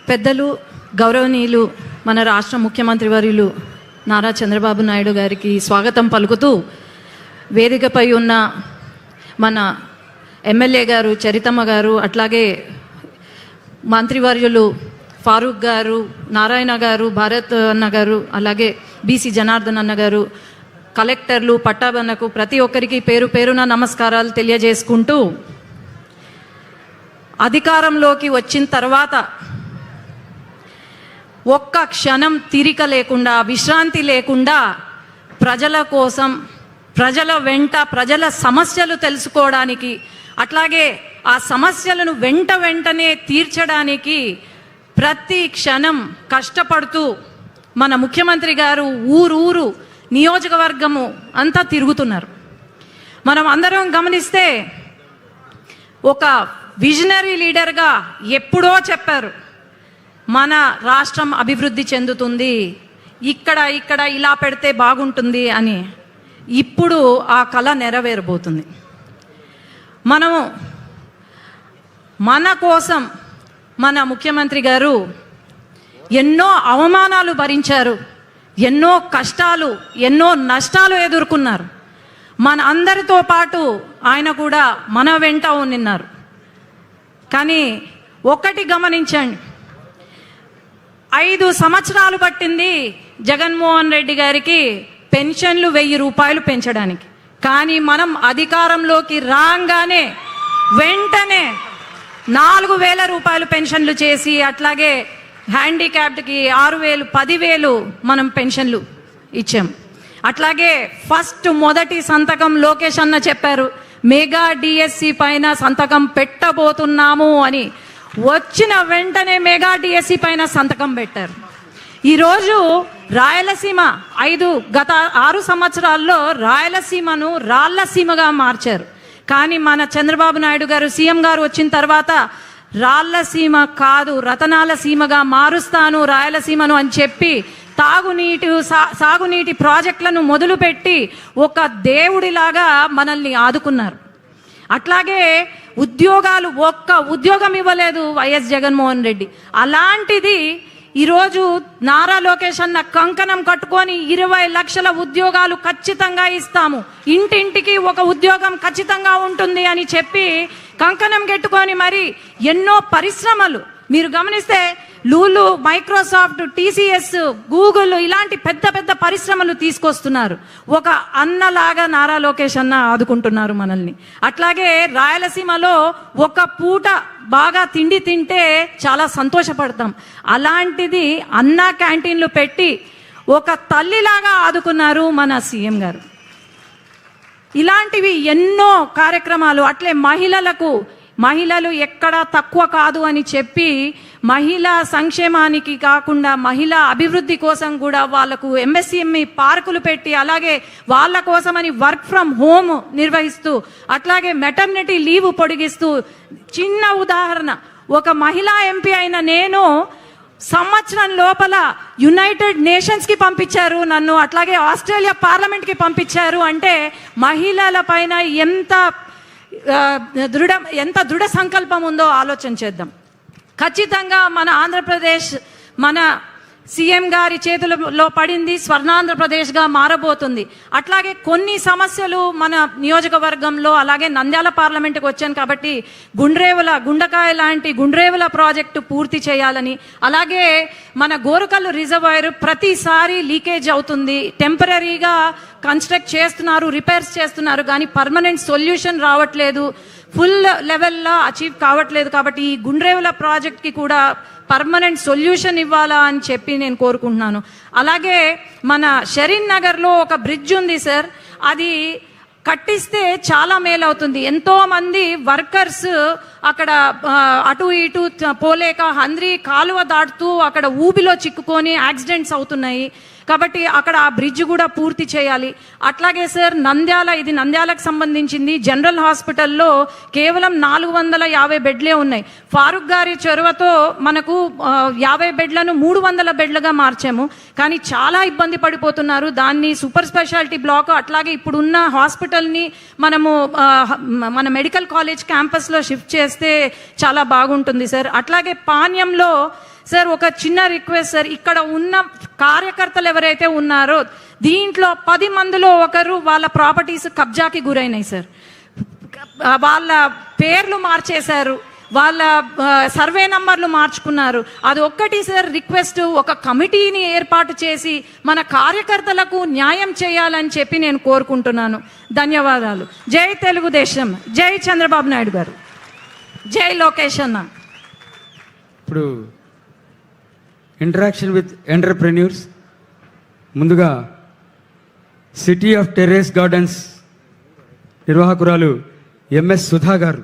పెద్దలు గౌరవనీయులు మన రాష్ట్ర ముఖ్యమంత్రి వర్యులు నారా చంద్రబాబు నాయుడు గారికి స్వాగతం పలుకుతూ వేదికపై ఉన్న మన ఎమ్మెల్యే గారు చరితమ్మ గారు, అట్లాగే మంత్రివర్యులు ఫారూక్ గారు, నారాయణ గారు, భారత్ అన్న గారు, అలాగే బీసీ జనార్దన్ అన్న గారు, కలెక్టర్లు, పట్టాభన్నకు ప్రతి ఒక్కరికి పేరు పేరున నమస్కారాలు తెలియజేసుకుంటూ, అధికారంలోకి వచ్చిన తర్వాత ఒక్క క్షణం తీరిక లేకుండా, విశ్రాంతి లేకుండా ప్రజల కోసం, ప్రజల వెంట, ప్రజల సమస్యలు తెలుసుకోవడానికి, అట్లాగే ఆ సమస్యలను వెంటనే తీర్చడానికి ప్రతి క్షణం కష్టపడుతూ మన ముఖ్యమంత్రి గారు ఊరు నియోజకవర్గము అంతా తిరుగుతున్నారు. మనం అందరం గమనిస్తే ఒక విజనరీ లీడర్గా ఎప్పుడో చెప్పారు, మన రాష్ట్రం అభివృద్ధి చెందుతుంది, ఇక్కడ ఇలా పెడితే బాగుంటుంది అని. ఇప్పుడు ఆ కళ నెరవేరబోతుంది. మనము మన కోసం మన ముఖ్యమంత్రి గారు ఎన్నో అవమానాలు భరించారు, ఎన్నో కష్టాలు, ఎన్నో నష్టాలు ఎదుర్కొన్నారు. మన అందరితో పాటు ఆయన కూడా మన వెంట ఉన్నారు. కానీ ఒక్కటి గమనించండి, 5 సంవత్సరాలు పట్టింది జగన్మోహన్ రెడ్డి గారికి పెన్షన్లు 1000 రూపాయలు పెంచడానికి. కానీ మనం అధికారంలోకి రాగానే వెంటనే 4000 రూపాయలు పెన్షన్లు చేసి, అట్లాగే హ్యాండిక్యాప్డ్కి 6000, 10,000 మనం పెన్షన్లు ఇచ్చాం. అట్లాగే మొదటి సంతకం లోకేష్ అన్న చెప్పారు, మెగా డిఎస్సి పైన సంతకం పెట్టబోతున్నాము అని. వచ్చిన వెంటనే మెగా డిఎస్సి పైన సంతకం పెట్టారు. ఈరోజు రాయలసీమ గత 6 సంవత్సరాల్లో రాయలసీమను రాళ్లసీమగా మార్చారు. కానీ మన చంద్రబాబు నాయుడు గారు సీఎం గారు వచ్చిన తర్వాత రాళ్లసీమ కాదు, రతనాల సీమగా మారుస్తాను రాయలసీమను అని చెప్పి సాగునీటి ప్రాజెక్టులను మొదలుపెట్టి ఒక దేవుడిలాగా మనల్ని ఆదుకున్నారు. అట్లాగే ఉద్యోగాలు, ఒక్క ఉద్యోగం ఇవ్వలేదు వైఎస్ జగన్మోహన్ రెడ్డి. అలాంటిది ఈరోజు నారా లోకేష్ అన్న కంకణం కట్టుకొని 20 లక్షల ఉద్యోగాలు ఖచ్చితంగా ఇస్తాము, ఇంటింటికి ఒక ఉద్యోగం ఖచ్చితంగా ఉంటుంది అని చెప్పి కంకణం కట్టుకొని మరి ఎన్నో పరిశ్రమలు మీరు గమనిస్తే లూలు, మైక్రోసాఫ్ట్, టీసీఎస్, గూగుల్ ఇలాంటి పెద్ద పరిశ్రమలు తీసుకొస్తున్నారు. ఒక అన్నలాగా నారా లోకేష్ అన్న ఆదుకుంటున్నారు మనల్ని. అట్లాగే రాయలసీమలో ఒక పూట బాగా తిండి తింటే చాలా సంతోషపడతాం. అలాంటిది అన్న క్యాంటీన్లు పెట్టి ఒక తల్లిలాగా ఆదుకున్నారు మన సీఎం గారు. ఇలాంటివి ఎన్నో కార్యక్రమాలు. అట్లే మహిళలు ఎక్కడా తక్కువ కాదు అని చెప్పి మహిళా సంక్షేమానికి కాకుండా మహిళా అభివృద్ధి కోసం కూడా వాళ్లకు ఎంఎస్ఎంఈ పార్కులు పెట్టి, అలాగే వాళ్ళ కోసమని వర్క్ ఫ్రమ్ హోమ్ నిర్వహిస్తూ, అట్లాగే మెటర్నిటీ లీవ్ పొడిగిస్తూ. చిన్న ఉదాహరణ, ఒక మహిళా ఎంపీ అయిన నేను సంవత్సరం లోపల యునైటెడ్ నేషన్స్కి పంపించారు నన్ను, అట్లాగే ఆస్ట్రేలియా పార్లమెంట్కి పంపించారు. అంటే మహిళల పైన ఎంత దృఢ సంకల్పం ఉందో ఆలోచన చేద్దాం. ఖచ్చితంగా మన ఆంధ్రప్రదేశ్ మన సీఎం గారి చేతులలో పడింది, స్వర్ణాంధ్రప్రదేశ్గా మారబోతుంది. అట్లాగే కొన్ని సమస్యలు మన నియోజకవర్గంలో, అలాగే నంద్యాల పార్లమెంట్కి వచ్చాను కాబట్టి గుండకాయ లాంటి గుండ్రేవుల ప్రాజెక్టు పూర్తి చేయాలని, అలాగే మన గోరుకల్లు రిజర్వాయర్ ప్రతిసారి లీకేజ్ అవుతుంది, టెంపరీగా కన్స్ట్రక్ట్ చేస్తున్నారు, రిపేర్స్ చేస్తున్నారు, కానీ పర్మనెంట్ సొల్యూషన్ రావట్లేదు, ఫుల్ లెవెల్లో అచీవ్ కావట్లేదు. కాబట్టి ఈ గుండ్రేవుల ప్రాజెక్ట్కి కూడా పర్మనెంట్ సొల్యూషన్ ఇవ్వాలా అని చెప్పి నేను కోరుకుంటున్నాను. అలాగే మన షరీన్ నగర్లో ఒక బ్రిడ్జ్ ఉంది సార్, అది కట్టిస్తే చాలా మేలు అవుతుంది. ఎంతో మంది వర్కర్స్ అక్కడ అటు ఇటు పోలేక హంద్రి కాలువ దాటుతూ అక్కడ ఊబిలో చిక్కుకొని యాక్సిడెంట్స్ అవుతున్నాయి. కాబట్టి అక్కడ ఆ బ్రిడ్జ్ కూడా పూర్తి చేయాలి. అట్లాగే సార్ ఇది నంద్యాలకు సంబంధించింది. జనరల్ హాస్పిటల్లో కేవలం 450 బెడ్లే ఉన్నాయి. ఫారూక్ గారి చొరవతో మనకు 50 బెడ్లను 300 బెడ్లుగా మార్చాము. కానీ చాలా ఇబ్బంది పడిపోతున్నారు. దాన్ని సూపర్ స్పెషాలిటీ బ్లాక్, అట్లాగే ఇప్పుడున్న హాస్పిటల్ని మన మెడికల్ కాలేజ్ క్యాంపస్లో షిఫ్ట్ చేస్తే చాలా బాగుంటుంది సార్. అట్లాగే పాణ్యంలో సార్ ఒక చిన్న రిక్వెస్ట్ సార్, ఇక్కడ ఉన్న కార్యకర్తలు ఎవరైతే ఉన్నారో దీంట్లో 10 మందిలో ఒకరు వాళ్ళ ప్రాపర్టీస్ కబ్జాకి గురైనాయి సార్. వాళ్ళ పేర్లు మార్చేశారు, వాళ్ళ సర్వే నంబర్లు మార్చుకున్నారు. అది ఒక్కటి సార్ రిక్వెస్ట్, ఒక కమిటీని ఏర్పాటు చేసి మన కార్యకర్తలకు న్యాయం చేయాలని చెప్పి నేను కోరుకుంటున్నాను. ధన్యవాదాలు. జై తెలుగుదేశం, జై చంద్రబాబు నాయుడు గారు, జై లోకేష్ అన్న. ఇప్పుడు ఇంటరాక్షన్ విత్ ఎంటర్ప్రెన్యూర్స్, ముందుగా సిటీ ఆఫ్ టెర్రేస్ గార్డెన్స్ నిర్వాహకురాలు ఎంఎస్ సుధా గారు.